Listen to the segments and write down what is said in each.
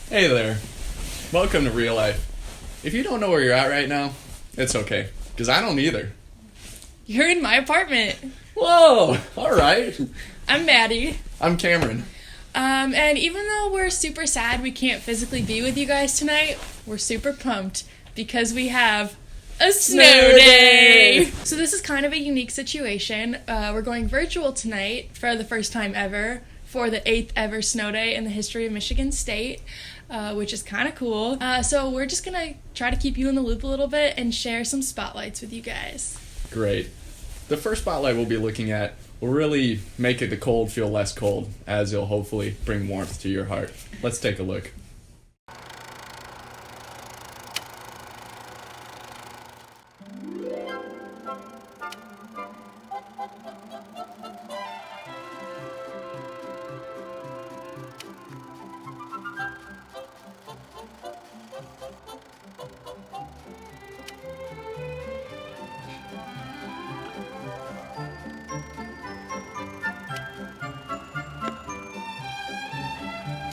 Hey there. Welcome to real life. If you don't know where you're at right now, it's okay, because I don't either. You're in my apartment. Whoa! Alright. I'm Maddie. I'm Cameron. And even though we're super sad we can't physically be with you guys tonight, we're super pumped because we have a snow day! So this is kind of a unique situation. We're going virtual tonight for the first time ever for the 8th ever snow day in the history of Michigan State. Which is kind of cool. So we're just gonna try to keep you in the loop a little bit and share some spotlights with you guys. Great. The first spotlight we'll be looking at will really make the cold feel less cold, as it'll hopefully bring warmth to your heart. Let's take a look.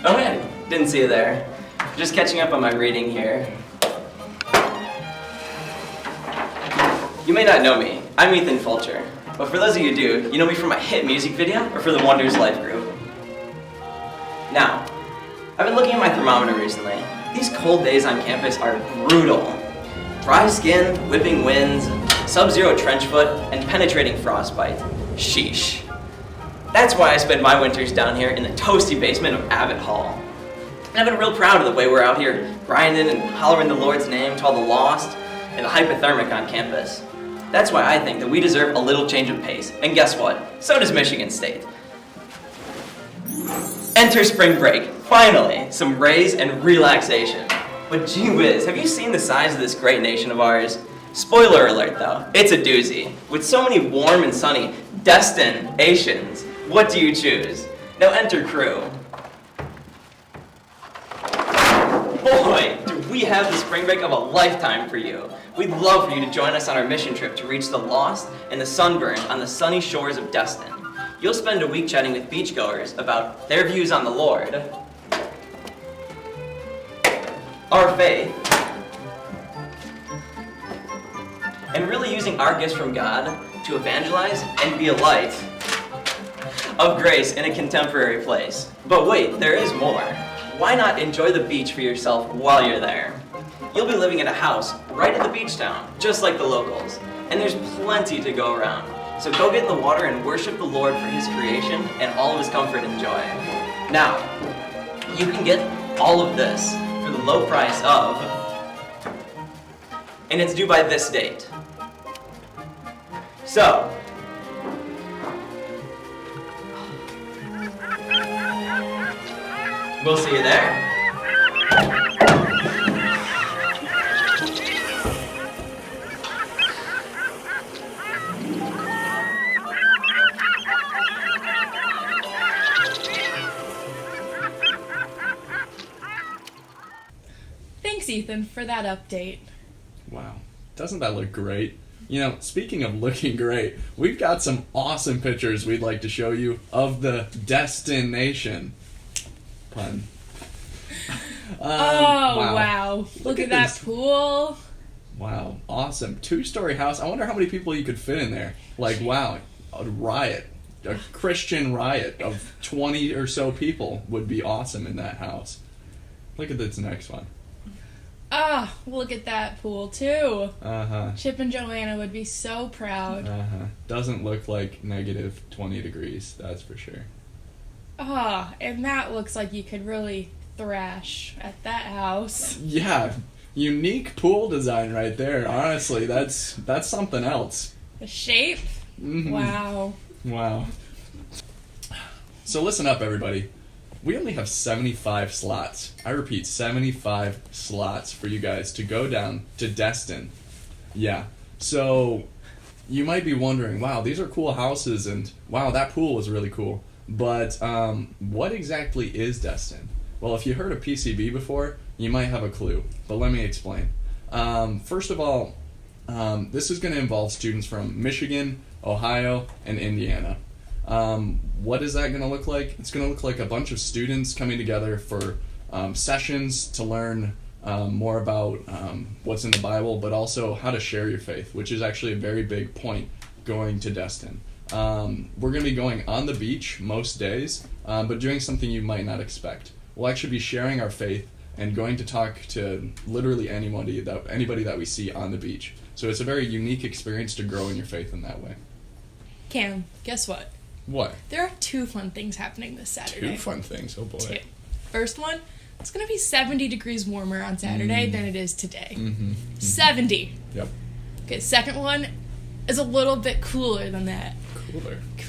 Oh man, didn't see you there. Just catching up on my reading here. You may not know me, I'm Ethan Fulcher. But for those of you who do, you know me from my hit music video or for the Wonders Life group. Now, I've been looking at my thermometer recently. These cold days on campus are brutal. Dry skin, whipping winds, sub-zero trench foot, and penetrating frostbite. Sheesh. That's why I spend my winters down here in the toasty basement of Abbott Hall. And I've been real proud of the way we're out here grinding and hollering the Lord's name to all the lost and the hypothermic on campus. That's why I think that we deserve a little change of pace. And guess what? So does Michigan State. Enter spring break. Finally, some rays and relaxation. But gee whiz, have you seen the size of this great nation of ours? Spoiler alert though, it's a doozy. With so many warm and sunny destinations, what do you choose? Now enter Cru. Boy, do we have the spring break of a lifetime for you. We'd love for you to join us on our mission trip to reach the lost and the sunburned on the sunny shores of Destin. You'll spend a week chatting with beachgoers about their views on the Lord, our faith, and really using our gifts from God to evangelize and be a light of grace in a contemporary place. But wait, there is more. Why not enjoy the beach for yourself while you're there? You'll be living in a house right at the beach town, just like the locals. And there's plenty to go around. So go get in the water and worship the Lord for His creation and all of His comfort and joy. Now, you can get all of this for the low price of, and it's due by this date. So, we'll see you there. Thanks, Ethan, for that update. Wow. Doesn't that look great? You know, speaking of looking great, we've got some awesome pictures we'd like to show you of the destination. Pun. Wow. Look at that pool. Wow, awesome. 2-story house. I wonder how many people you could fit in there. Like, wow, a riot. A Christian riot of 20 or so people would be awesome in that house. Look at this next one. Look at that pool, too. Uh-huh. Chip and Joanna would be so proud. Uh-huh. Doesn't look like negative 20 degrees, that's for sure. And that looks like you could really thrash at that house. Yeah, unique pool design right there. Honestly, that's something else. The shape? Mm-hmm. Wow. So listen up, everybody. We only have 75 slots. I repeat, 75 slots for you guys to go down to Destin. Yeah. So you might be wondering, wow, these are cool houses, and wow, that pool was really cool. But what exactly is Destin? Well, if you heard of PCB before, you might have a clue. But let me explain. First of all, this is going to involve students from Michigan, Ohio, and Indiana. What is that going to look like? It's going to look like a bunch of students coming together for sessions to learn more about what's in the Bible, but also how to share your faith, which is actually a very big point going to Destin. We're going to be going on the beach most days, but doing something you might not expect. We'll actually be sharing our faith and going to talk to literally anybody that we see on the beach. So it's a very unique experience to grow in your faith in that way. Cam, guess what? What? There are 2 fun things happening this Saturday. 2 fun things, oh boy. 2. First one, it's going to be 70 degrees warmer on Saturday than it is today. 70. Yep. Okay, second one is a little bit cooler than that.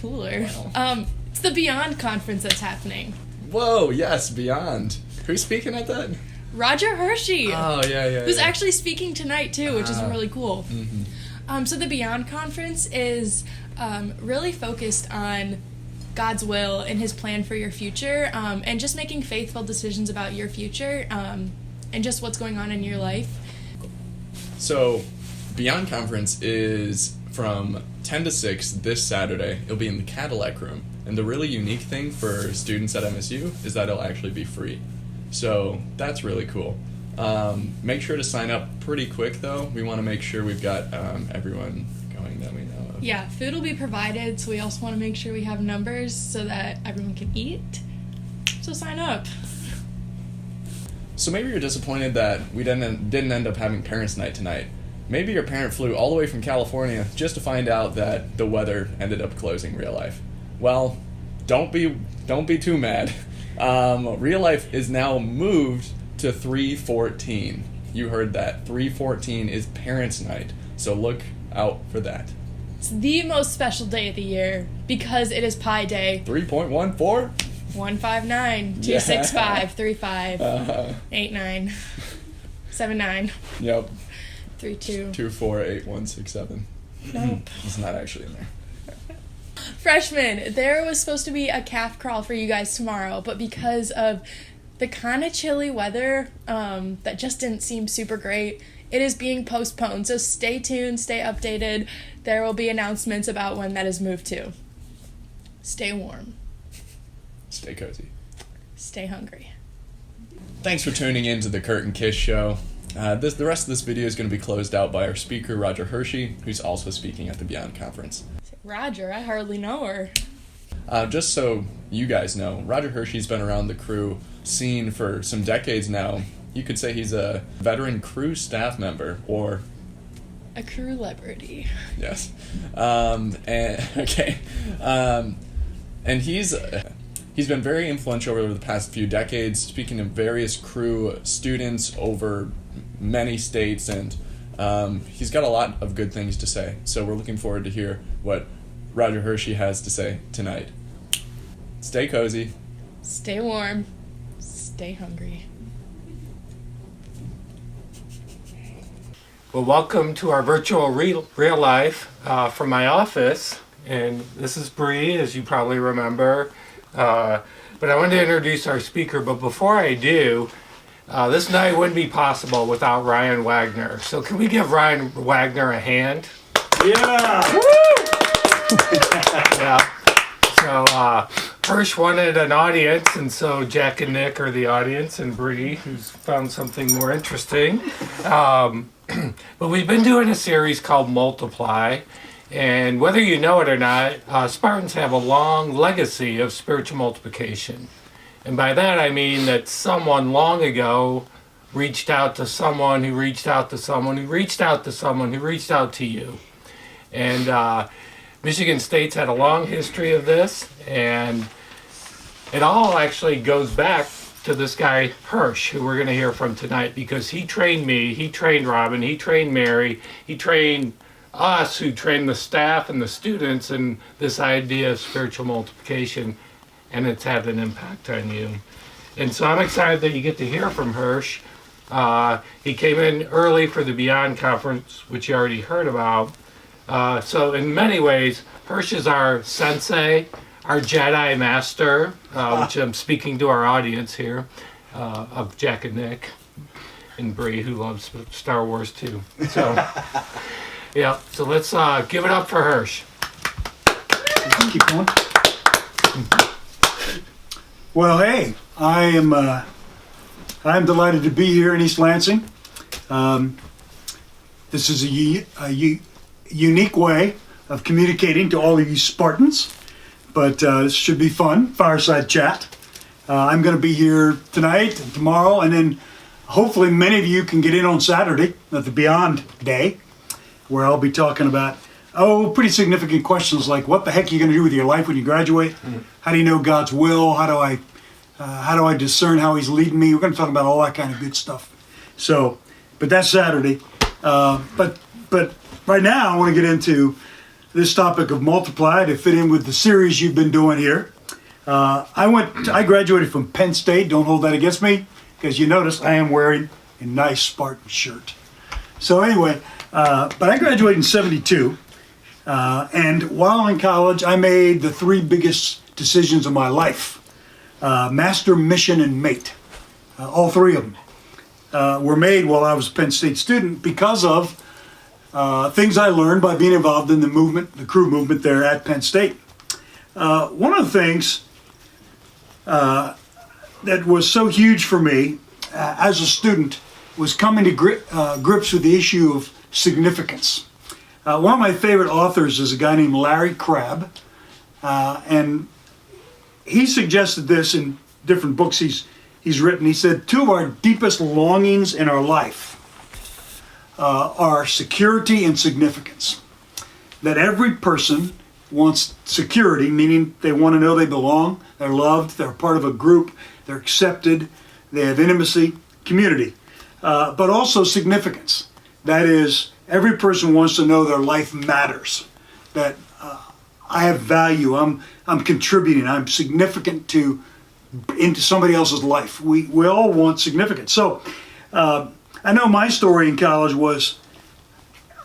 Cooler. Wow. It's the Beyond conference that's happening. Whoa, yes, Beyond. Who's speaking at that? Roger Hershey. Oh, yeah. Who's actually speaking tonight, too, which is really cool. Mm-hmm. So the Beyond conference is really focused on God's will and his plan for your future, and just making faithful decisions about your future, and just what's going on in your life. So, Beyond Conference is from 10 to 6 this Saturday. It'll be in the Cadillac Room. And the really unique thing for students at MSU is that it'll actually be free. So, that's really cool. Make sure to sign up pretty quick, though. We want to make sure we've got everyone going that we know of. Yeah, food will be provided, so we also want to make sure we have numbers so that everyone can eat. So sign up. So maybe you're disappointed that we didn't end up having parents' night tonight. Maybe your parent flew all the way from California just to find out that the weather ended up closing real life. Well, don't be too mad. Real life is now moved to 3/14. You heard that. 3/14 is parents' night. So look out for that. It's the most special day of the year because it is Pi Day. 3.14? 159 265 35 89 79 Yep. 32 248167. Nope. It's not actually in there. Freshmen, there was supposed to be a calf crawl for you guys tomorrow, but because of the kind of chilly weather that just didn't seem super great, it is being postponed. So stay tuned, stay updated. There will be announcements about when that is moved to. Stay warm. Stay cozy. Stay hungry. Thanks for tuning in to the Kurt and Kiss Show. The rest of this video is going to be closed out by our speaker, Roger Hershey, who's also speaking at the Beyond Conference. Roger, I hardly know her. Just so you guys know, Roger Hershey's been around the Cru scene for some decades now. You could say he's a veteran Cru Staff member, or... a Cru celebrity. Yes. And he's been very influential over the past few decades, speaking to various Cru students over many states, and he's got a lot of good things to say. So we're looking forward to hear what Roger Hershey has to say tonight. Stay cozy. Stay warm. Stay hungry. Well, welcome to our virtual real life from my office. And this is Bree, as you probably remember. But I wanted to introduce our speaker. But before I do, this night wouldn't be possible without Ryan Wagner. So can we give Ryan Wagner a hand? Yeah! Woo! Yeah. So Hirsch wanted an audience, and so Jack and Nick are the audience, and Bree, who's found something more interesting. But we've been doing a series called Multiply, and whether you know it or not, Spartans have a long legacy of spiritual multiplication. And by that I mean that someone long ago reached out to someone who reached out to someone who reached out to someone who reached out to you. And Michigan State's had a long history of this, and it all actually goes back to this guy Hirsch, who we're going to hear from tonight, because he trained me, he trained Robin, he trained Mary, he trained us, who trained the staff and the students in this idea of spiritual multiplication, and it's had an impact on you. And so I'm excited that you get to hear from Hirsch. He came in early for the Beyond Conference, which you already heard about. So in many ways, Hirsch is our sensei, our Jedi master, which I'm speaking to our audience here, of Jack and Nick, and Bree, who loves Star Wars too. So, yeah, so let's give it up for Hirsch. Keep going. Well, hey, I am I'm delighted to be here in East Lansing. This is a unique way of communicating to all of you Spartans, but this should be fun, fireside chat. I'm going to be here tonight and tomorrow, and then hopefully many of you can get in on Saturday at the Beyond Day, where I'll be talking about pretty significant questions like what the heck are you going to do with your life when you graduate? How do you know God's will? How do I discern how He's leading me? We're going to talk about all that kind of good stuff. So, but that's Saturday. But right now I want to get into this topic of multiply to fit in with the series you've been doing here. I graduated from Penn State. Don't hold that against me, because you notice I am wearing a nice Spartan shirt. So anyway, but I graduated in '72. And while in college, I made the three biggest decisions of my life. Master, mission, and mate. All three of them were made while I was a Penn State student because of things I learned by being involved in the movement, the Cru movement there at Penn State. One of the things that was so huge for me as a student was coming to grips with the issue of significance. One of my favorite authors is a guy named Larry Crabb, and he suggested this in different books he's written. He said, two of our deepest longings in our life are security and significance. That every person wants security, meaning they want to know they belong, they're loved, they're part of a group, they're accepted, they have intimacy, community, but also significance. That is, every person wants to know their life matters, that I have value, I'm contributing, I'm significant into somebody else's life. We all want significance. So I know my story in college was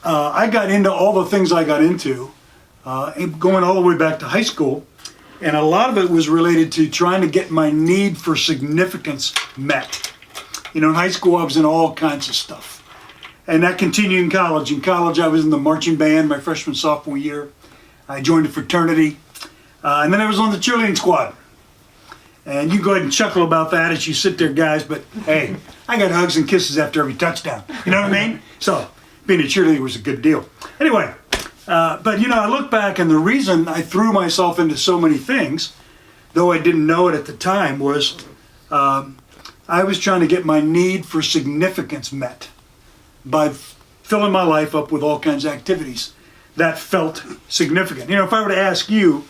I got into all the things I got into, going all the way back to high school, and a lot of it was related to trying to get my need for significance met. You know, in high school I was in all kinds of stuff. And that continued in college. In college, I was in the marching band my freshman, sophomore year. I joined a fraternity. And then I was on the cheerleading squad. And you go ahead and chuckle about that as you sit there, guys. But hey, I got hugs and kisses after every touchdown. You know what I mean? So being a cheerleader was a good deal. Anyway, but you know, I look back, and the reason I threw myself into so many things, though I didn't know it at the time, was I was trying to get my need for significance met by filling my life up with all kinds of activities that felt significant. You know, if I were to ask you,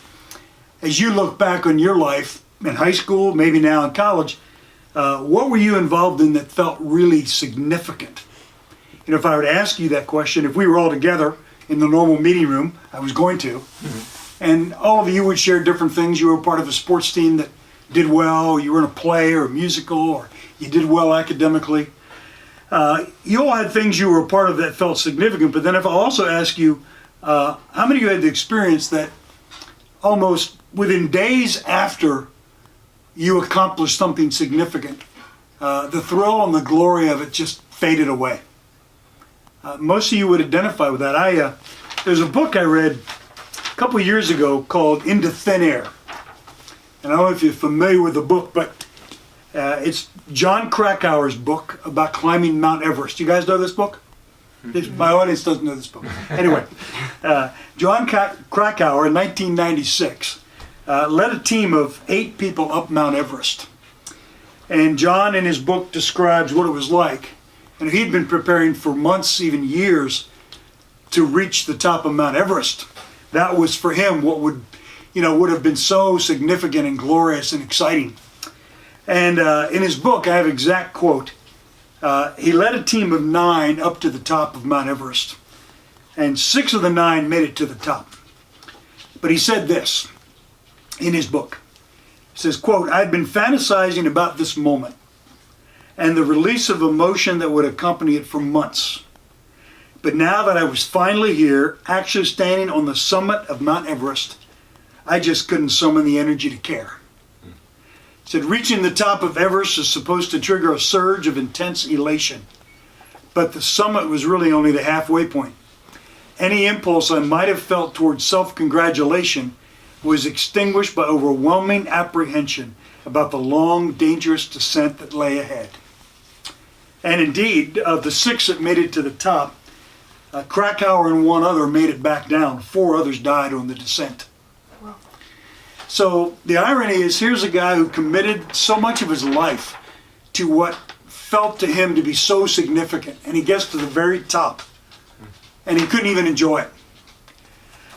as you look back on your life in high school, maybe now in college, what were you involved in that felt really significant? You know, if I were to ask you that question, if we were all together in the normal meeting room, I was going to, and all of you would share different things. You were part of a sports team that did well, you were in a play or a musical, or you did well academically. You all had things you were a part of that felt significant, but then if I also ask you, how many of you had the experience that almost within days after you accomplished something significant, the thrill and the glory of it just faded away? Most of you would identify with that. There's a book I read a couple of years ago called Into Thin Air. And I don't know if you're familiar with the book, but it's John Krakauer's book about climbing Mount Everest. You guys know this book? My audience doesn't know this book. Anyway, John Krakauer in 1996 led a team of 8 people up Mount Everest. And John in his book describes what it was like. And he'd been preparing for months, even years, to reach the top of Mount Everest. That was for him what would have been so significant and glorious and exciting. And in his book, I have an exact quote. He led a team of 9 up to the top of Mount Everest, and 6 of the 9 made it to the top. But he said this in his book. He says, quote, "I'd been fantasizing about this moment and the release of emotion that would accompany it for months. But now that I was finally here, actually standing on the summit of Mount Everest, I just couldn't summon the energy to care." He said, "Reaching the top of Everest is supposed to trigger a surge of intense elation, but the summit was really only the halfway point. Any impulse I might have felt towards self-congratulation was extinguished by overwhelming apprehension about the long, dangerous descent that lay ahead." And indeed, of the 6 that made it to the top, Krakauer and one other made it back down. 4 others died on the descent. So the irony is, here's a guy who committed so much of his life to what felt to him to be so significant, and he gets to the very top, and he couldn't even enjoy it.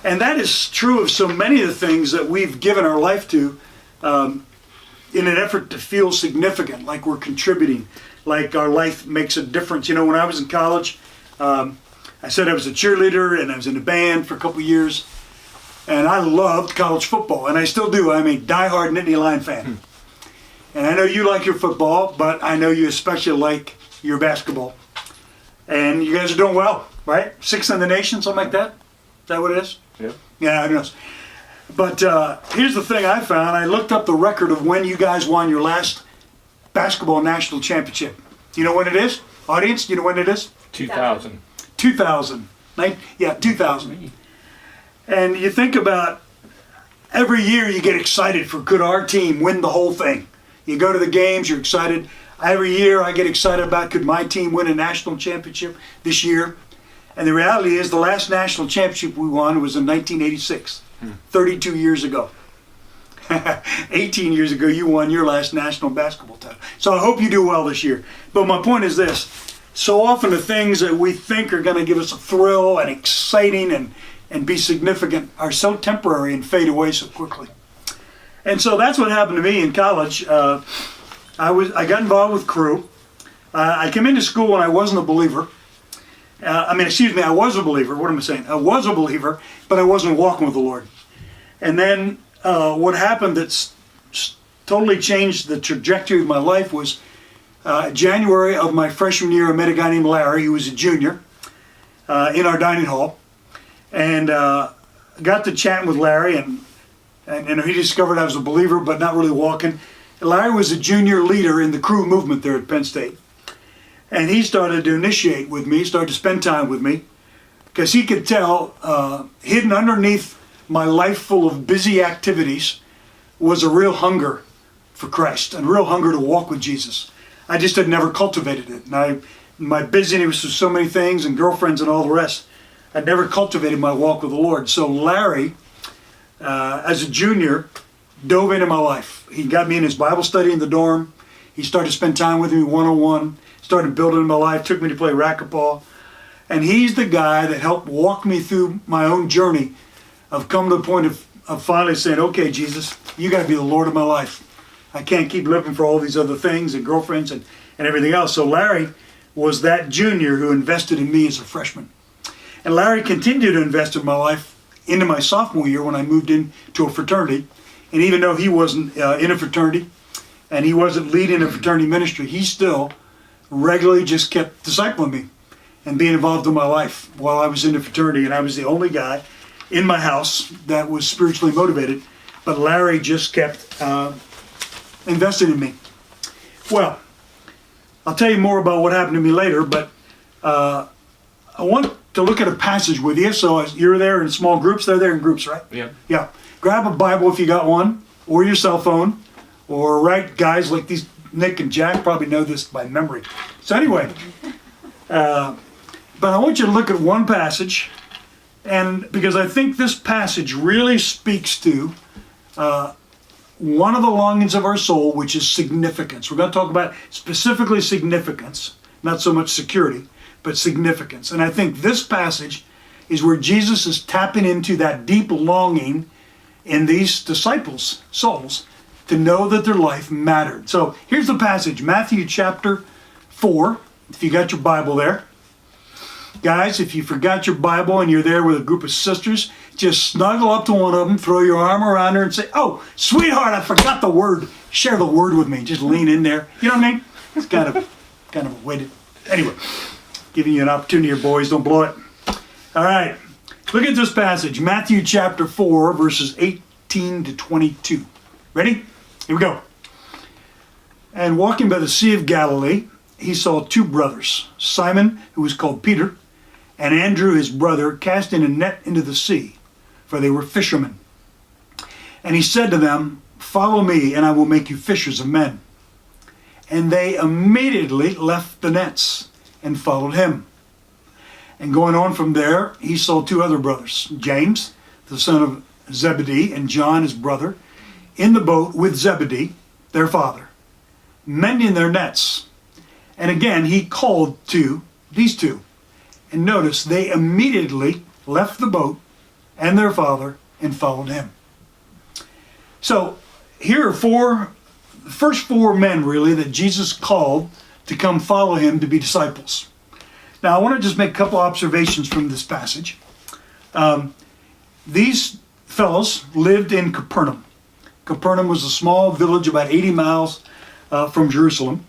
And that is true of so many of the things that we've given our life to in an effort to feel significant, like we're contributing, like our life makes a difference. You know, when I was in college, I said I was a cheerleader and I was in a band for a couple years, and I loved college football, and I still do. I'm a diehard Nittany Lion fan. And I know you like your football, but I know you especially like your basketball. And you guys are doing well, right? 6th in the nation, something like that? Is that what it is? Yeah. Yeah, who knows? But here's the thing I found. I looked up the record of when you guys won your last basketball national championship. Do you know when it is? Audience, do you know when it is? 2000. 2000. 2000. And you think about every year you get excited for could our team win the whole thing. You go to the games, you're excited. Every year I get excited about could my team win a national championship this year. And the reality is the last national championship we won was in 1986, 32 years ago. 18 years ago you won your last national basketball title. So I hope you do well this year. But my point is this. So often the things that we think are going to give us a thrill and exciting and be significant are so temporary and fade away so quickly. And so that's what happened to me in college. I got involved with Cru. I came into school when I wasn't a believer. I was a believer. What am I saying? I was a believer, but I wasn't walking with the Lord. And then what happened that's totally changed the trajectory of my life was January of my freshman year, I met a guy named Larry, who was a junior, in our dining hall. And got to chatting with Larry, and he discovered I was a believer, but not really walking. Larry was a junior leader in the Cru movement there at Penn State. And he started to initiate with me, started to spend time with me, because he could tell hidden underneath my life full of busy activities was a real hunger for Christ and a real hunger to walk with Jesus. I just had never cultivated it. And my busyness was so many things and girlfriends and all the rest, I'd never cultivated my walk with the Lord. So Larry, as a junior, dove into my life. He got me in his Bible study in the dorm. He started to spend time with me one-on-one, started building my life, took me to play racquetball. And he's the guy that helped walk me through my own journey of coming to the point of finally saying, okay, Jesus, you got to be the Lord of my life. I can't keep living for all these other things and girlfriends and everything else. So Larry was that junior who invested in me as a freshman. And Larry continued to invest in my life into my sophomore year when I moved into a fraternity. And even though he wasn't in a fraternity and he wasn't leading a fraternity ministry, he still regularly just kept discipling me and being involved in my life while I was in the fraternity. And I was the only guy in my house that was spiritually motivated. But Larry just kept investing in me. Well, I'll tell you more about what happened to me later, but I want to look at a passage with you. So you're there in small groups. They're there in groups, right? Yeah. Yeah. Grab a Bible if you got one, or your cell phone, or write. Guys like these, Nick and Jack, probably know this by memory. So anyway, but I want you to look at one passage, and because I think this passage really speaks to one of the longings of our soul, which is significance. We're going to talk about specifically significance, not so much security, but significance. And I think this passage is where Jesus is tapping into that deep longing in these disciples' souls to know that their life mattered. So here's the passage, Matthew chapter 4, if you got your Bible there. Guys, if you forgot your Bible and you're there with a group of sisters, just snuggle up to one of them, throw your arm around her and say, oh, sweetheart, I forgot the word. Share the word with me. Just lean in there. You know what I mean? It's kind of a way to... Anyway, giving you an opportunity here, boys. Don't blow it. All right. Look at this passage, Matthew chapter 4, verses 18 to 22. Ready? Here we go. And walking by the Sea of Galilee, he saw 2 brothers, Simon, who was called Peter, and Andrew, his brother, casting a net into the sea, for they were fishermen. And he said to them, follow me, and I will make you fishers of men. and they immediately left the nets and followed him. And going on from there, he saw two other brothers, James, the son of Zebedee, and John, his brother, in the boat with Zebedee, their father, mending their nets. And again, he called to these two. And notice, they immediately left the boat and their father and followed him. So here are the first four men, really, that Jesus called to come follow him to be disciples. Now, I want to just make a couple observations from this passage. These fellows lived in Capernaum. Capernaum was a small village about 80 miles from Jerusalem.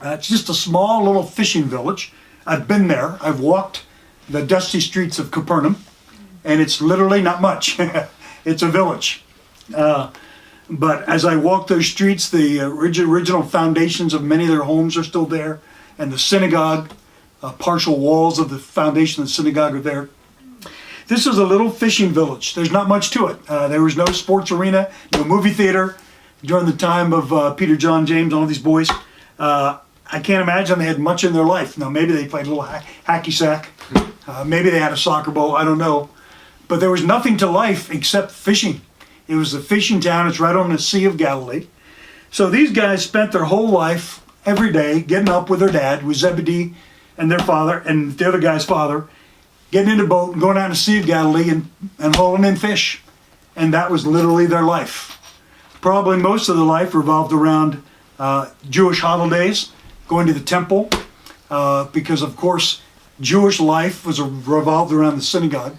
It's just a small little fishing village. I've been there. I've walked the dusty streets of Capernaum, and it's literally not much. It's a village. But as I walk those streets, the original foundations of many of their homes are still there, and the synagogue, partial walls of the foundation of the synagogue are there. This is a little fishing village. There's not much to it. There was no sports arena, no movie theater during the time of Peter, John, James, all these boys. I can't imagine they had much in their life. Now, maybe they played a little hacky sack. Maybe they had a soccer ball. I don't know. But there was nothing to life except fishing. It was a fishing town. It's right on the Sea of Galilee. So these guys spent their whole life, every day, getting up with their dad, with Zebedee and their father, and the other guy's father, getting in a boat and going out to the Sea of Galilee and hauling in fish. And that was literally their life. Probably most of their life revolved around Jewish holidays, going to the temple, because of course Jewish life was revolved around the synagogue.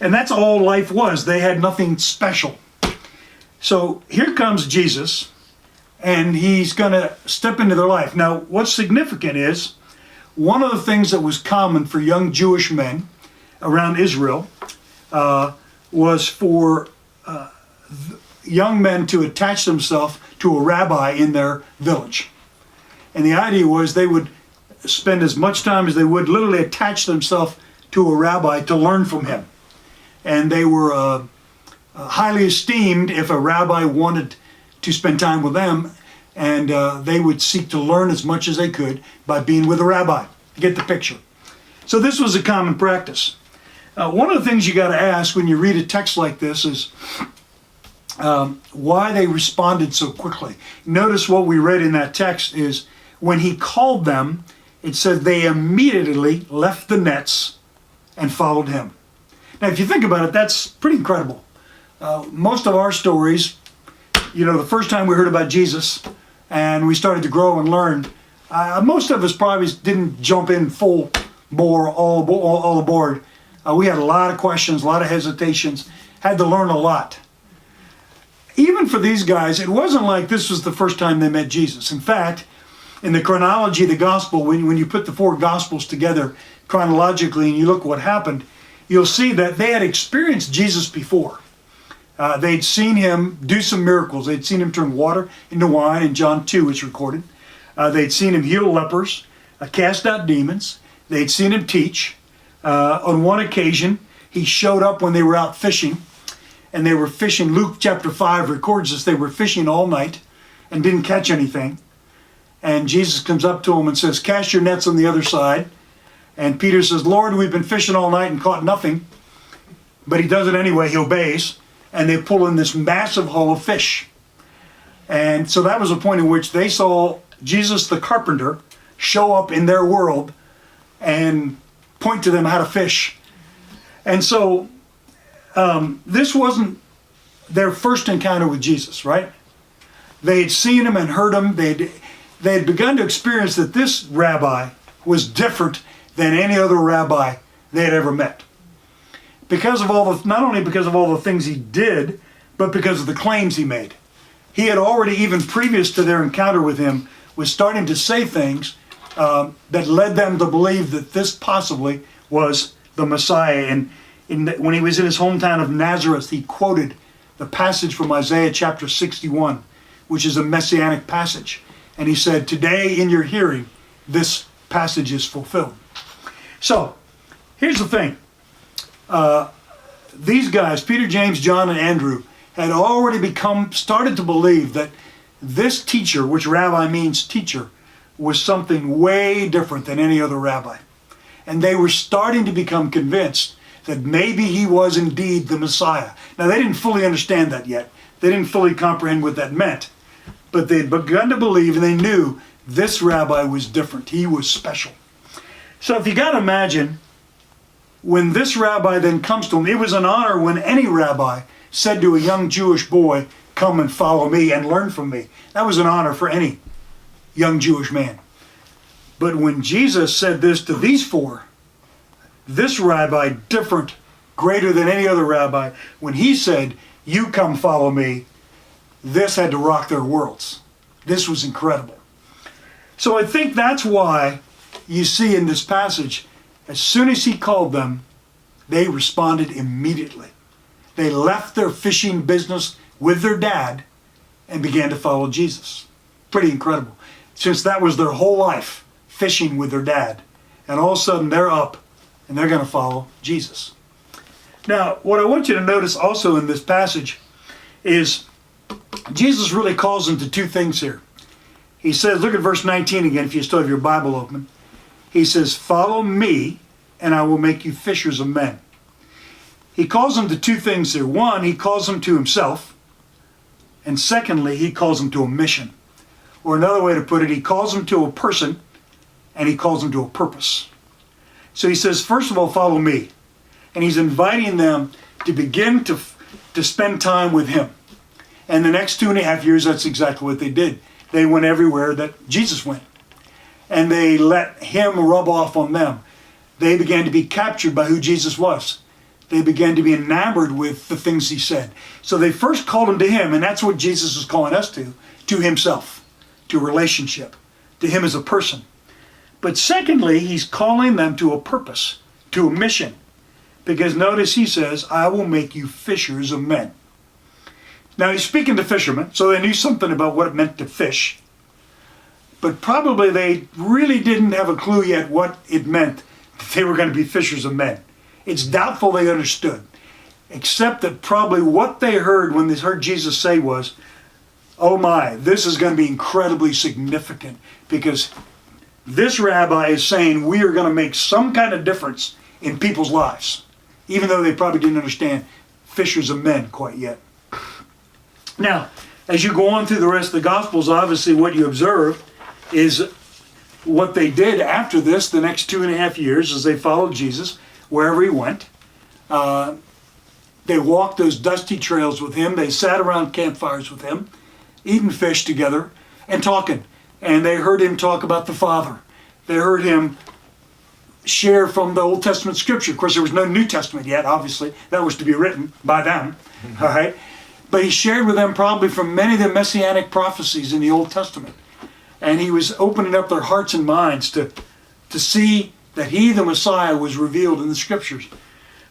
And that's all life was. They had nothing special. So here comes Jesus, and he's going to step into their life. Now, what's significant is, one of the things that was common for young Jewish men around Israel was for young men to attach themselves to a rabbi in their village. And the idea was they would spend as much time as they would, literally attach themselves to a rabbi to learn from him. And they were highly esteemed if a rabbi wanted to spend time with them, and they would seek to learn as much as they could by being with a rabbi. Get the picture. So this was a common practice. One of the things you got to ask when you read a text like this is why they responded so quickly. Notice what we read in that text is when he called them, it said they immediately left the nets and followed him. Now, if you think about it, that's pretty incredible. Most of our stories, the first time we heard about Jesus and we started to grow and learn, most of us probably didn't jump in full bore, all aboard. We had a lot of questions, a lot of hesitations, had to learn a lot. Even for these guys, it wasn't like this was the first time they met Jesus. In fact, in the chronology of the gospel, when you put the four gospels together chronologically and you look what happened, you'll see that they had experienced Jesus before. They'd seen him do some miracles. They'd seen him turn water into wine in John 2, it's recorded. They'd seen him heal lepers, cast out demons. They'd seen him teach. On one occasion, he showed up when they were out fishing, and they were fishing. Luke chapter 5 records this. They were fishing all night and didn't catch anything. And Jesus comes up to them and says, "Cast your nets on the other side." And Peter says, "Lord, we've been fishing all night and caught nothing." But he does it anyway. He obeys. And they pull in this massive haul of fish. And so that was a point in which they saw Jesus the carpenter show up in their world and point to them how to fish. And so this wasn't their first encounter with Jesus, right? They had seen him and heard him. They had begun to experience that this rabbi was different than any other rabbi they had ever met. Because of not only because of all the things he did, but because of the claims he made. He had already, even previous to their encounter with him, was starting to say things that led them to believe that this possibly was the Messiah. And when he was in his hometown of Nazareth, he quoted the passage from Isaiah chapter 61, which is a messianic passage. And he said, "Today in your hearing, this passage is fulfilled." So, here's the thing. These guys, Peter, James, John, and Andrew, had already started to believe that this teacher, which rabbi means teacher, was something way different than any other rabbi. And they were starting to become convinced that maybe he was indeed the Messiah. Now, they didn't fully understand that yet. They didn't fully comprehend what that meant. But they'd begun to believe, and they knew this rabbi was different. He was special. So if you got to imagine, when this rabbi then comes to him, it was an honor when any rabbi said to a young Jewish boy, come and follow me and learn from me. That was an honor for any young Jewish man. But when Jesus said this to these four, this rabbi, different, greater than any other rabbi, when he said, you come follow me, this had to rock their worlds. This was incredible. So I think that's why you see in this passage, as soon as he called them, they responded immediately. They left their fishing business with their dad and began to follow Jesus. Pretty incredible. Since that was their whole life, fishing with their dad. And all of a sudden they're up and they're going to follow Jesus. Now, what I want you to notice also in this passage is Jesus really calls them to two things here. He says, look at verse 19 again if you still have your Bible open. He says, follow me and I will make you fishers of men. He calls them to two things here. One, he calls them to himself. And secondly, he calls them to a mission. Or another way to put it, he calls them to a person and he calls them to a purpose. So he says, first of all, follow me. And he's inviting them to begin to spend time with him. And the next 2.5 years, that's exactly what they did. They went everywhere that Jesus went. And they let him rub off on them. They began to be captured by who Jesus was. They began to be enamored with the things he said. So they first called them to him, and that's what Jesus is calling us to himself, to relationship, to him as a person. But secondly, he's calling them to a purpose, to a mission. Because notice he says, I will make you fishers of men. Now he's speaking to fishermen, so they knew something about what it meant to fish. But probably they really didn't have a clue yet what it meant that they were going to be fishers of men. It's doubtful they understood, except that probably what they heard when they heard Jesus say was, oh my, this is going to be incredibly significant because this rabbi is saying we are going to make some kind of difference in people's lives, even though they probably didn't understand fishers of men quite yet. Now, as you go on through the rest of the Gospels, obviously what you observe is what they did after this, the next 2.5 years, as they followed Jesus wherever he went. They walked those dusty trails with him. They sat around campfires with him, eating fish together and talking. And they heard him talk about the Father. They heard him share from the Old Testament scripture. Of course, there was no New Testament yet, obviously. That was to be written by them. Mm-hmm. All right? But he shared with them probably from many of the messianic prophecies in the Old Testament. And he was opening up their hearts and minds to see that he, the Messiah, was revealed in the scriptures.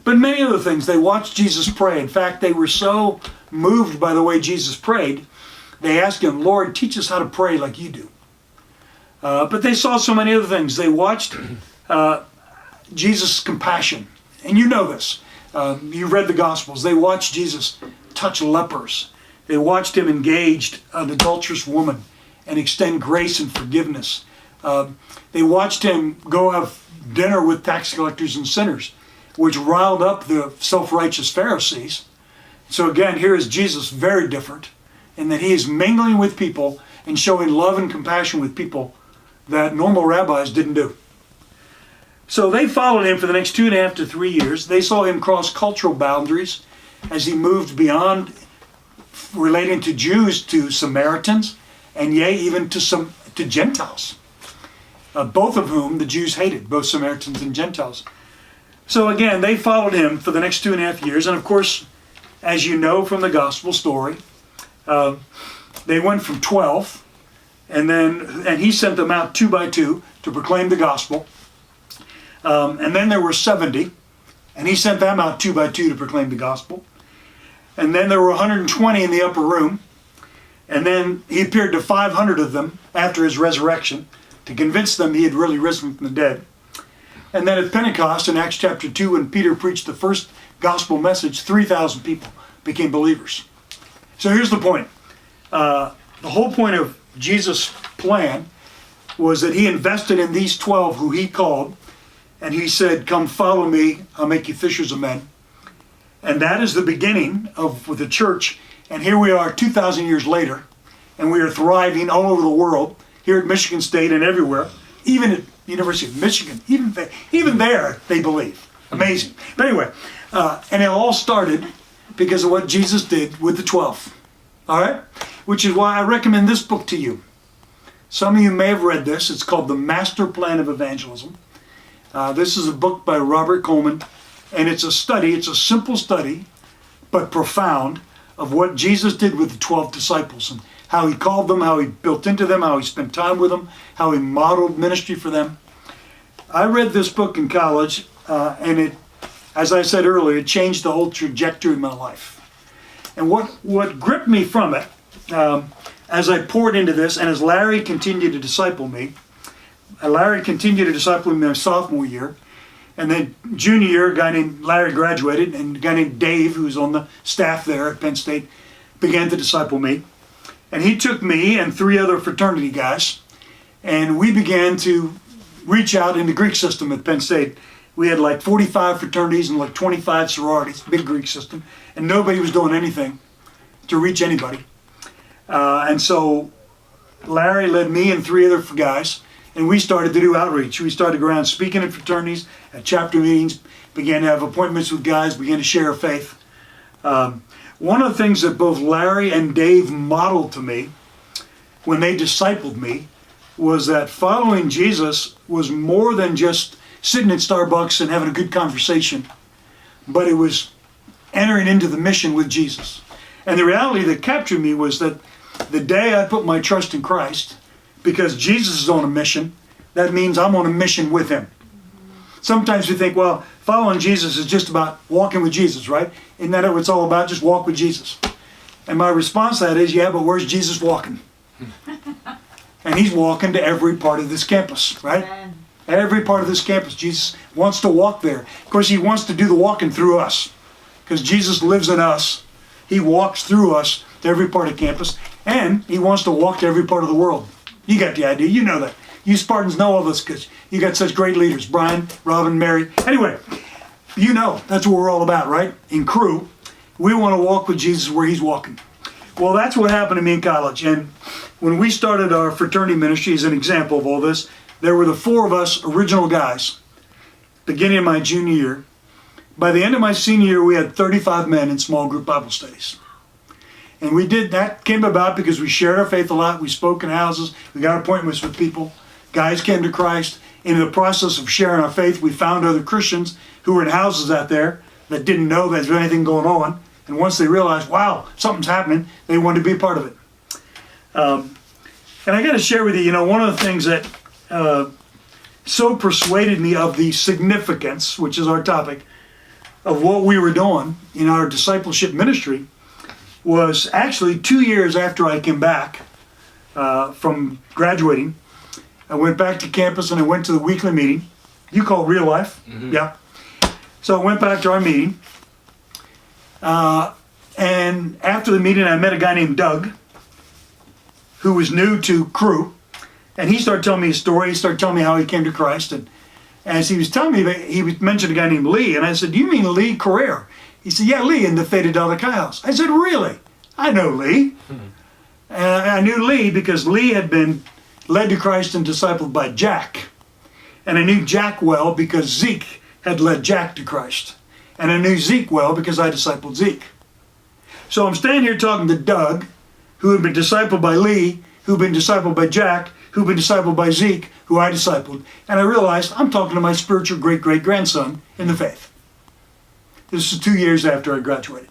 But many other things. They watched Jesus pray. In fact, they were so moved by the way Jesus prayed, they asked him, Lord, teach us how to pray like you do. But they saw so many other things. They watched Jesus' compassion. And you know this. You read the Gospels. They watched Jesus touch lepers. They watched him engage an adulterous woman and extend grace and forgiveness. They watched him go have dinner with tax collectors and sinners, which riled up the self-righteous Pharisees. So again, here is Jesus very different in that he is mingling with people and showing love and compassion with people that normal rabbis didn't do. So they followed him for the next 2.5 to 3 years. They saw him cross cultural boundaries as he moved beyond relating to Jews to Samaritans, and yea, even to Gentiles. Both of whom the Jews hated, both Samaritans and Gentiles. So again, they followed him for the next 2.5 years. And of course, as you know from the gospel story, they went from 12, and he sent them out 2 by 2 to proclaim the gospel. And then there were 70, and he sent them out 2 by 2 to proclaim the gospel. And then there were 120 in the upper room. And then he appeared to 500 of them after his resurrection to convince them he had really risen from the dead. And then at Pentecost in Acts chapter 2, when Peter preached the first gospel message, 3,000 people became believers. So here's the point. the whole point of Jesus' plan was that he invested in these 12 who he called, and he said, come follow me, I'll make you fishers of men. And that is the beginning of with the church. And here we are 2,000 years later, and we are thriving all over the world, here at Michigan State and everywhere, even at the University of Michigan, even there they believe. Amazing. But anyway, and it all started because of what Jesus did with the 12. All right? Which is why I recommend this book to you. Some of you may have read this. It's called The Master Plan of Evangelism. This is a book by Robert Coleman, and it's a study, it's a simple study, but profound, of what Jesus did with the 12 disciples and how he called them, how he built into them, how he spent time with them, how he modeled ministry for them. I read this book in college, and it, as I said earlier, it changed the whole trajectory of my life. And what gripped me from it, as I poured into this, and as Larry continued to disciple me, Larry continued to disciple me my sophomore year, and then junior year, a guy named Larry graduated, and a guy named Dave, who was on the staff there at Penn State, began to disciple me. And he took me and 3 other fraternity guys, and we began to reach out in the Greek system at Penn State. We had like 45 fraternities and like 25 sororities, big Greek system, and nobody was doing anything to reach anybody. And so Larry led me and 3 other guys, and we started to do outreach. We started to go around speaking in fraternities, at chapter meetings, began to have appointments with guys, began to share our faith. One of the things that both Larry and Dave modeled to me when they discipled me was that following Jesus was more than just sitting at Starbucks and having a good conversation, but it was entering into the mission with Jesus. And the reality that captured me was that the day I put my trust in Christ, because Jesus is on a mission, that means I'm on a mission with him. Sometimes we think, well, following Jesus is just about walking with Jesus, right? Isn't that what it's all about? Just walk with Jesus. And my response to that is, yeah, but where's Jesus walking? And he's walking to every part of this campus, right? Amen. Every part of this campus, Jesus wants to walk there. Of course, he wants to do the walking through us, because Jesus lives in us. He walks through us to every part of campus, and he wants to walk to every part of the world. You got the idea. You know that. You Spartans know all this because you got such great leaders. Brian, Robin, Mary. Anyway, you know that's what we're all about, right? In Cru, we want to walk with Jesus where he's walking. Well, that's what happened to me in college. And when we started our fraternity ministry, as an example of all this, there were the 4 of us original guys, beginning of my junior year. By the end of my senior year, we had 35 men in small group Bible studies. And we did that, came about because we shared our faith a lot. We spoke in houses. We got appointments with people. Guys came to Christ. In the process of sharing our faith, we found other Christians who were in houses out there that didn't know that there was anything going on. And once they realized, wow, something's happening, they wanted to be a part of it. And I got to share with you, one of the things that so persuaded me of the significance, which is our topic, of what we were doing in our discipleship ministry was actually 2 years after I came back from graduating. I went back to campus and I went to the weekly meeting. You call it real life? Mm-hmm. Yeah. So I went back to our meeting. And after the meeting, I met a guy named Doug, who was new to Cru. And he started telling me his story. He started telling me how he came to Christ. And as he was telling me, he mentioned a guy named Lee. And I said, do you mean Lee Carrere? He said, yeah, Lee in the Theta Delta Chi House. I said, really? I know Lee. Mm-hmm. I knew Lee because Lee had been led to Christ and discipled by Jack. And I knew Jack well because Zeke had led Jack to Christ. And I knew Zeke well because I discipled Zeke. So I'm standing here talking to Doug, who had been discipled by Lee, who'd been discipled by Jack, who'd been discipled by Zeke, who I discipled. And I realized I'm talking to my spiritual great-great-grandson in the faith. This is 2 years after I graduated.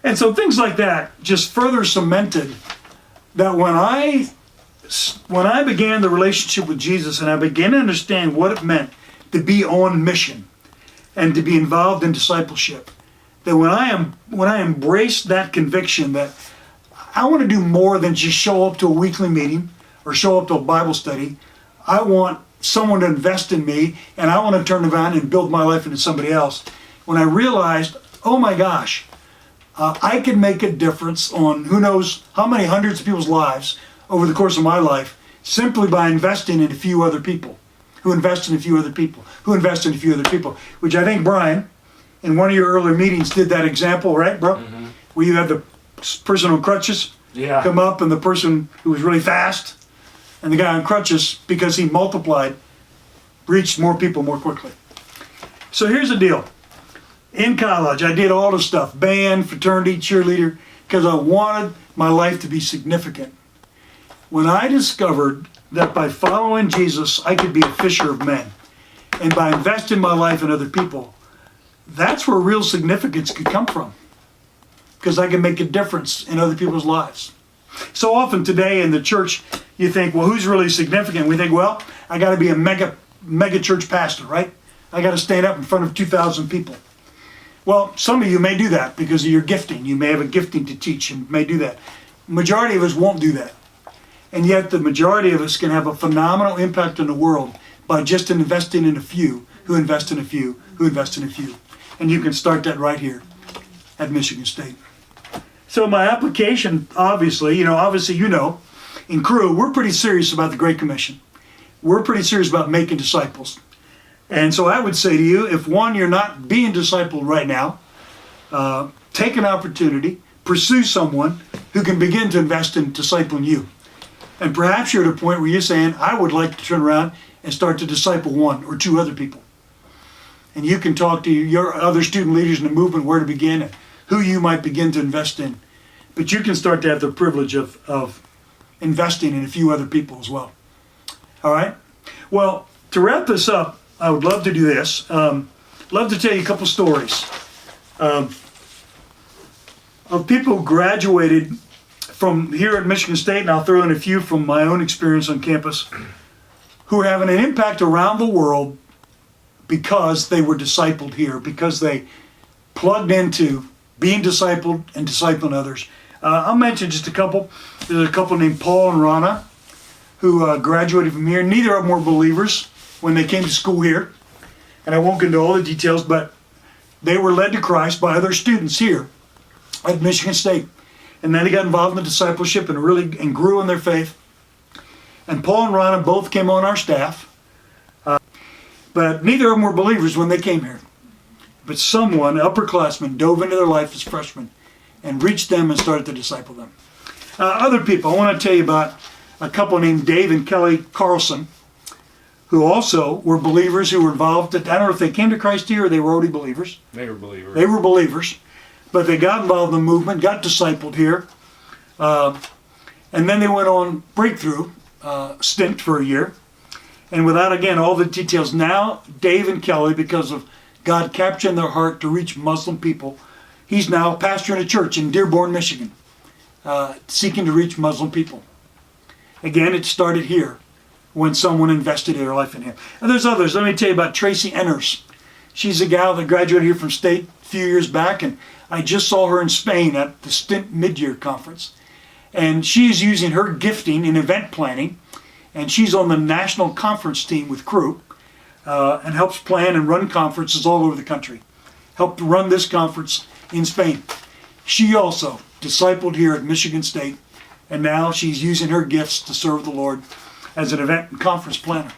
And so things like that just further cemented that when I began the relationship with Jesus and I began to understand what it meant to be on mission and to be involved in discipleship, that when I embraced that conviction that I want to do more than just show up to a weekly meeting or show up to a Bible study, I want someone to invest in me and I want to turn around and build my life into somebody else. When I realized, oh my gosh, I can make a difference on who knows how many hundreds of people's lives over the course of my life simply by investing in a few other people, who invest in a few other people, who invest in a few other people, which I think Brian, in one of your earlier meetings, did that example, right, bro? Mm-hmm. Where you had the person on crutches come up and the person who was really fast and the guy on crutches, because he multiplied, reached more people more quickly. So here's the deal. In college, I did all the stuff, band, fraternity, cheerleader, because I wanted my life to be significant. When I discovered that by following Jesus, I could be a fisher of men, and by investing my life in other people, that's where real significance could come from, because I can make a difference in other people's lives. So often today in the church, you think, well, who's really significant? We think, well, I got to be a mega church pastor, right? I got to stand up in front of 2,000 people. Well, some of you may do that because of your gifting. You may have a gifting to teach and may do that. Majority of us won't do that. And yet the majority of us can have a phenomenal impact on the world by just investing in a few, who invest in a few, who invest in a few. And you can start that right here at Michigan State. So my application, obviously, in Cru, we're pretty serious about the Great Commission. We're pretty serious about making disciples. And so I would say to you, if one, you're not being discipled right now, take an opportunity, pursue someone who can begin to invest in discipling you. And perhaps you're at a point where you're saying, I would like to turn around and start to disciple one or two other people. And you can talk to your other student leaders in the movement where to begin and who you might begin to invest in. But you can start to have the privilege of investing in a few other people as well. All right? Well, to wrap this up, I would love to do this. Love to tell you a couple stories of people who graduated from here at Michigan State, and I'll throw in a few from my own experience on campus, who are having an impact around the world because they were discipled here, because they plugged into being discipled and discipling others. I'll mention just a couple. There's a couple named Paul and Rana who graduated from here. Neither of them were believers when they came to school here. And I won't get into all the details, but they were led to Christ by other students here at Michigan State. And then they got involved in the discipleship and grew in their faith. And Paul and Rana both came on our staff. But neither of them were believers when they came here. But someone, upperclassmen, dove into their life as freshmen and reached them and started to disciple them. Other people, I want to tell you about a couple named Dave and Kelly Carlson, who also were believers who were involved. I don't know if they came to Christ here or they were already believers. They were believers. They were believers, but they got involved in the movement, got discipled here, and then they went on breakthrough stint for a year. And without, again, all the details, now Dave and Kelly, because of God capturing their heart to reach Muslim people, he's now pastoring a church in Dearborn, Michigan, seeking to reach Muslim people. Again, it started here when someone invested their life in him. And there's others. Let me tell you about Tracy Enners. She's a gal that graduated here from State a few years back, and I just saw her in Spain at the Stint Mid-Year Conference. And she's using her gifting in event planning, and she's on the national conference team with Cru, and helps plan and run conferences all over the country. Helped run this conference in Spain. She also discipled here at Michigan State, and now she's using her gifts to serve the Lord as an event and conference planner.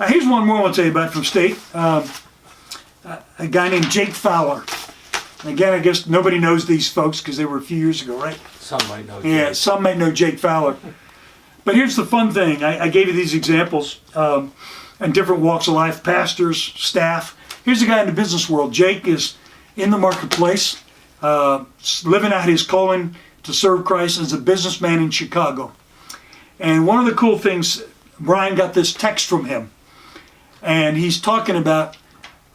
Here's one more I want to tell you about from State. A guy named Jake Fowler. And again, I guess nobody knows these folks because they were a few years ago, right? Some might know Jake. Yeah, some might know Jake Fowler. But here's the fun thing. I gave you these examples and different walks of life, pastors, staff. Here's a guy in the business world. Jake is in the marketplace, living out his calling to serve Christ as a businessman in Chicago. And one of the cool things, Brian got this text from him. And he's talking about,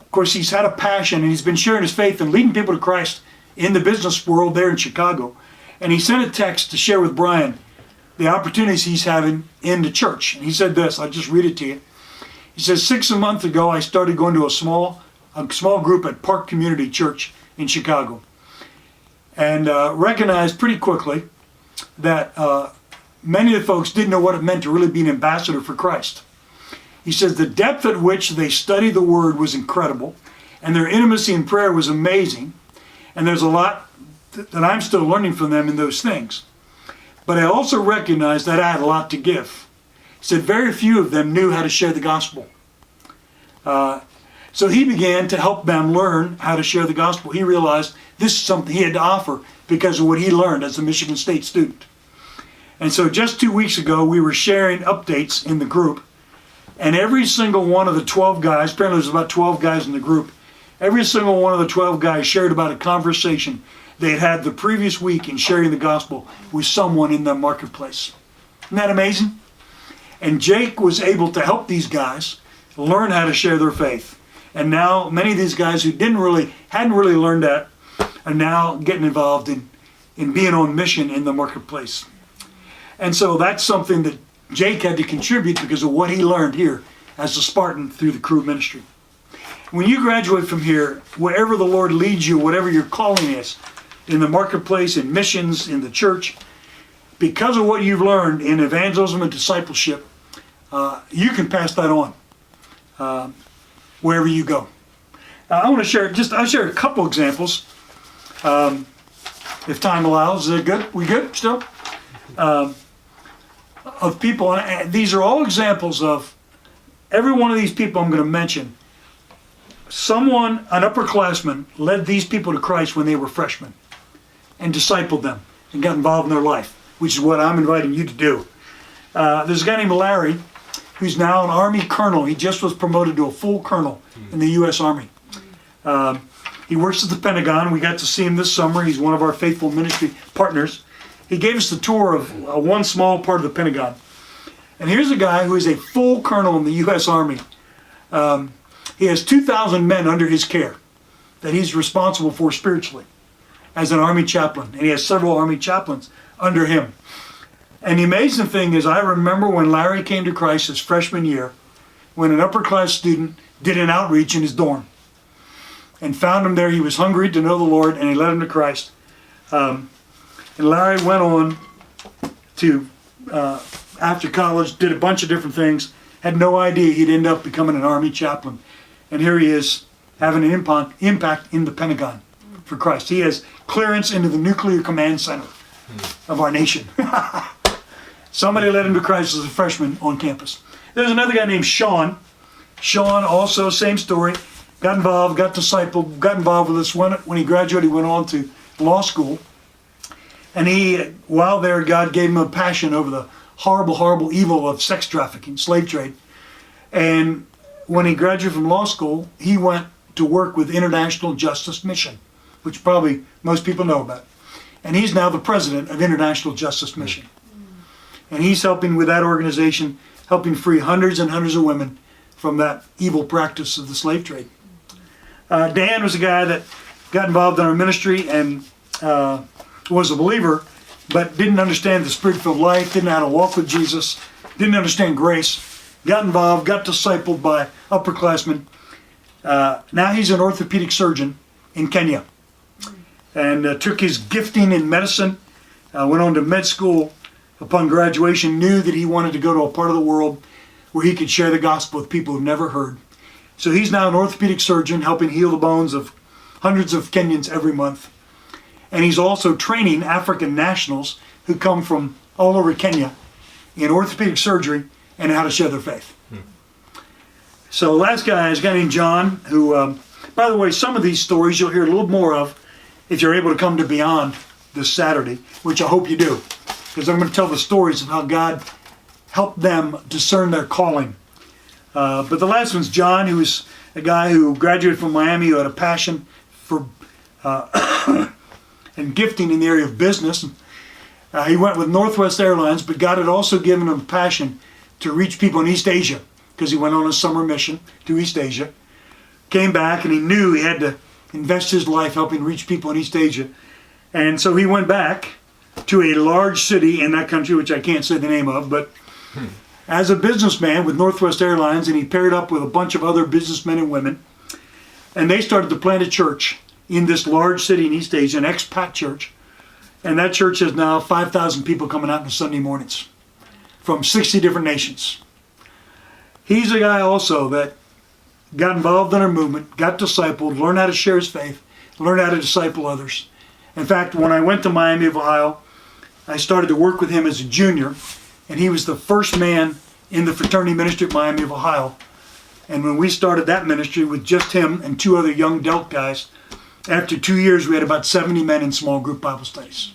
of course, he's had a passion and he's been sharing his faith and leading people to Christ in the business world there in Chicago. And he sent a text to share with Brian the opportunities he's having in the church. And he said this, I'll just read it to you. He says, 6 months ago, I started going to a small group at Park Community Church in Chicago. And recognized pretty quickly that many of the folks didn't know what it meant to really be an ambassador for Christ. He says the depth at which they studied the Word was incredible, and their intimacy in prayer was amazing. And there's a lot that I'm still learning from them in those things. But I also recognized that I had a lot to give. He said very few of them knew how to share the gospel. So he began to help them learn how to share the gospel. He realized this is something he had to offer because of what he learned as a Michigan State student. And so just 2 weeks ago, we were sharing updates in the group. And every single one of the 12 guys, apparently there's about 12 guys in the group, every single one of the 12 guys shared about a conversation they had had the previous week in sharing the gospel with someone in the marketplace. Isn't that amazing? And Jake was able to help these guys learn how to share their faith. And now many of these guys who hadn't really learned that are now getting involved in being on mission in the marketplace. And so that's something that Jake had to contribute because of what he learned here as a Spartan through the Cru ministry. When you graduate from here, wherever the Lord leads you, whatever your calling is, in the marketplace, in missions, in the church, because of what you've learned in evangelism and discipleship, you can pass that on wherever you go. I want to share I'll share a couple examples, if time allows. Is it good? We good still? Of people, and these are all examples of every one of these people I'm going to mention. Someone, an upperclassman, led these people to Christ when they were freshmen and discipled them and got involved in their life, which is what I'm inviting you to do. There's a guy named Larry who's now an Army colonel. He just was promoted to a full colonel in the U.S. Army. He works at the Pentagon. We got to see him this summer. He's one of our faithful ministry partners. He gave us the tour of one small part of the Pentagon. And here's a guy who is a full colonel in the U.S. Army. He has 2,000 men under his care that he's responsible for spiritually as an Army chaplain. And he has several Army chaplains under him. And the amazing thing is, I remember when Larry came to Christ his freshman year, when an upper class student did an outreach in his dorm and found him there. He was hungry to know the Lord, and he led him to Christ. And Larry went on to, after college, did a bunch of different things, had no idea he'd end up becoming an Army chaplain. And here he is, having an impact in the Pentagon for Christ. He has clearance into the nuclear command center of our nation. Somebody led him to Christ as a freshman on campus. There's another guy named Sean. Sean also, same story, got involved, got discipled, got involved with us. When he graduated, he went on to law school. And while there, God gave him a passion over the horrible, horrible evil of sex trafficking, slave trade. And when he graduated from law school, he went to work with International Justice Mission, which probably most people know about. And he's now the president of International Justice Mission. And he's helping with that organization, helping free hundreds and hundreds of women from that evil practice of the slave trade. Dan was a guy that got involved in our ministry and was a believer, but didn't understand the spirit-filled life, didn't know how to walk with Jesus, didn't understand grace, got involved, got discipled by upperclassmen. Now he's an orthopedic surgeon in Kenya and took his gifting in medicine, went on to med school. Upon graduation, knew that he wanted to go to a part of the world where he could share the gospel with people who've never heard. So he's now an orthopedic surgeon helping heal the bones of hundreds of Kenyans every month. And he's also training African nationals who come from all over Kenya in orthopedic surgery and how to share their faith. So last guy is a guy named John, who, by the way, some of these stories you'll hear a little more of if you're able to come to Beyond this Saturday, which I hope you do, because I'm going to tell the stories of how God helped them discern their calling. But the last one's John, who is a guy who graduated from Miami, who had a passion for and gifting in the area of business. He went with Northwest Airlines, but God had also given him a passion to reach people in East Asia, because he went on a summer mission to East Asia. Came back and he knew he had to invest his life helping reach people in East Asia. And so he went back to a large city in that country, which I can't say the name of, but as a businessman with Northwest Airlines, and he paired up with a bunch of other businessmen and women, and they started to plant a church in this large city in East Asia, an expat church, and that church has now 5,000 people coming out on Sunday mornings from 60 different nations. He's a guy also that got involved in our movement, got discipled, learned how to share his faith, learned how to disciple others, In fact, when I went to Miami of Ohio, I started to work with him as a junior, and he was the first man in the fraternity ministry at Miami of Ohio. And when we started that ministry with just him and 2 other young Delk guys, after 2 years we had about 70 men in small group Bible studies.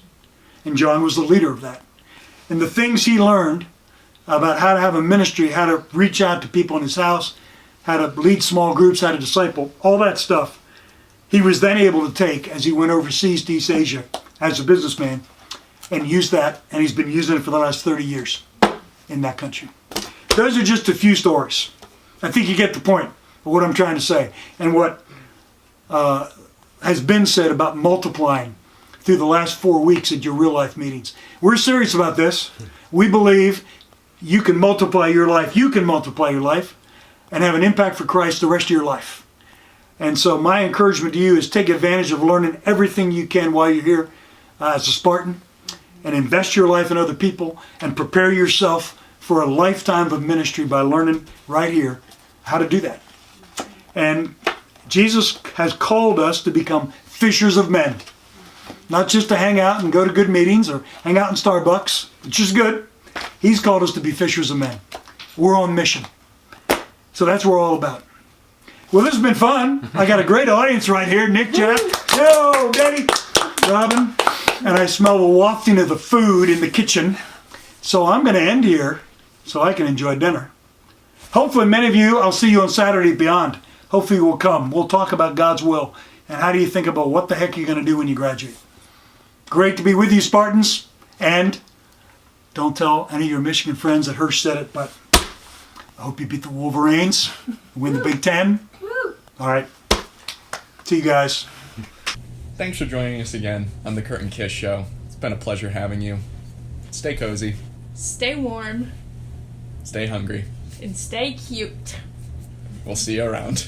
And John was the leader of that. And the things he learned about how to have a ministry, how to reach out to people in his house, how to lead small groups, how to disciple, all that stuff, he was then able to take as he went overseas to East Asia as a businessman and use that, and he's been using it for the last 30 years in that country. Those are just a few stories. I think you get the point of what I'm trying to say and what has been said about multiplying through the last 4 weeks at your real life meetings. We're serious about this. We believe you can multiply your life. You can multiply your life and have an impact for Christ the rest of your life. And so my encouragement to you is take advantage of learning everything you can while you're here as a Spartan, and invest your life in other people and prepare yourself for a lifetime of ministry by learning right here how to do that. And Jesus has called us to become fishers of men. Not just to hang out and go to good meetings or hang out in Starbucks, which is good. He's called us to be fishers of men. We're on mission. So that's what we're all about. Well, this has been fun. I got a great audience right here. Nick, Jeff, yo, Betty, Robin. And I smell the wafting of the food in the kitchen. So I'm going to end here so I can enjoy dinner. Hopefully many of you, I'll see you on Saturday Beyond. Hopefully you will come. We'll talk about God's will. And how do you think about what the heck you're going to do when you graduate? Great to be with you, Spartans. And don't tell any of your Michigan friends that Hirsch said it, but I hope you beat the Wolverines, win the Big Ten. All right. See you guys. Thanks for joining us again on the Kurt and Kiss Show. It's been a pleasure having you. Stay cozy. Stay warm. Stay hungry. And stay cute. We'll see you around.